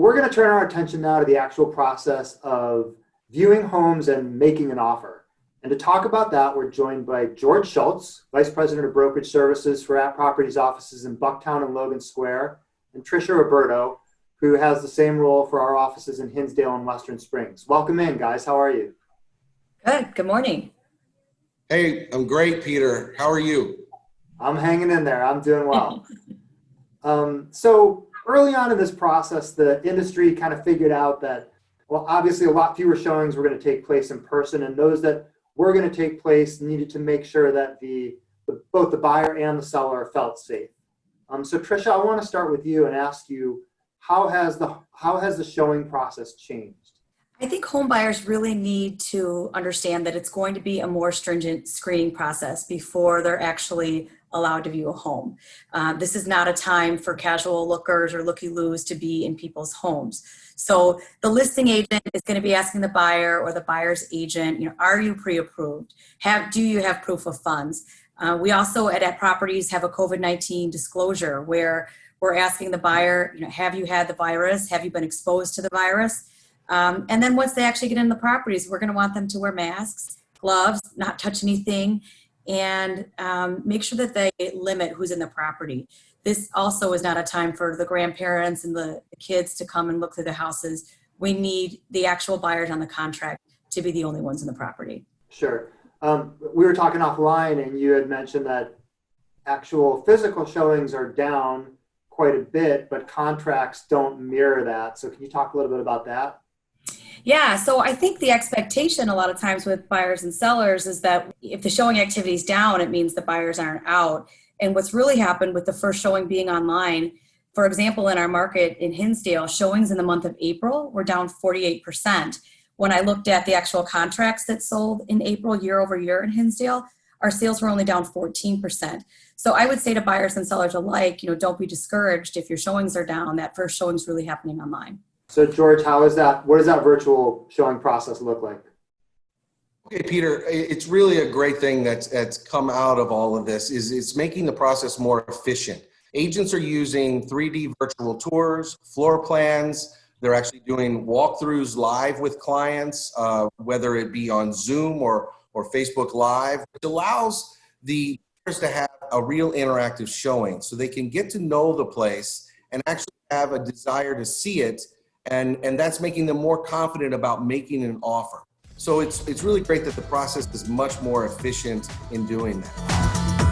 we're going to turn our attention now to the actual process of viewing homes and making an offer. And to talk about that, we're joined by George Schultz, Vice President of Brokerage Services for At Properties offices in Bucktown and Logan Square, and Tricia Riberto, who has the same role for our offices in Hinsdale and Western Springs. Welcome in, guys. How are you? Good. Good morning. Hey, I'm great, Peter. How are you? I'm hanging in there. I'm doing well. So early on in this process, the industry kind of figured out that, well, obviously a lot fewer showings were going to take place in person, and those that were going to take place needed to make sure that both the buyer and the seller felt safe. So Tricia, I want to start with you and ask you, how has the showing process changed? I think home buyers really need to understand that it's going to be a more stringent screening process before they're actually allowed to view a home. This is not a time for casual lookers or looky-loos to be in people's homes. So the listing agent is going to be asking the buyer or the buyer's agent, are you pre-approved? Do you have proof of funds? We also at Properties have a COVID-19 disclosure where we're asking the buyer, have you had the virus? Have you been exposed to the virus? And then once they actually get in the properties, we're going to want them to wear masks, gloves, not touch anything, and make sure that they limit who's in the property. This also is not a time for the grandparents and the kids to come and look through the houses. We need the actual buyers on the contract to be the only ones in the property. Sure. We were talking offline and you had mentioned that actual physical showings are down quite a bit, but contracts don't mirror that. So can you talk a little bit about that? Yeah, so I think the expectation a lot of times with buyers and sellers is that if the showing activity is down, it means the buyers aren't out. And what's really happened with the first showing being online, for example, in our market in Hinsdale, showings in the month of April were down 48%. When I looked at the actual contracts that sold in April year over year in Hinsdale, our sales were only down 14%. So I would say to buyers and sellers alike, don't be discouraged if your showings are down. That first showing is really happening online. So George, what does that virtual showing process look like? Okay, Peter, it's really a great thing that's come out of all of this is it's making the process more efficient. Agents are using 3D virtual tours, floor plans. They're actually doing walkthroughs live with clients, whether it be on Zoom or Facebook Live, which allows the buyers to have a real interactive showing so they can get to know the place and actually have a desire to see it. And that's making them more confident about making an offer. So it's really great that the process is much more efficient in doing that.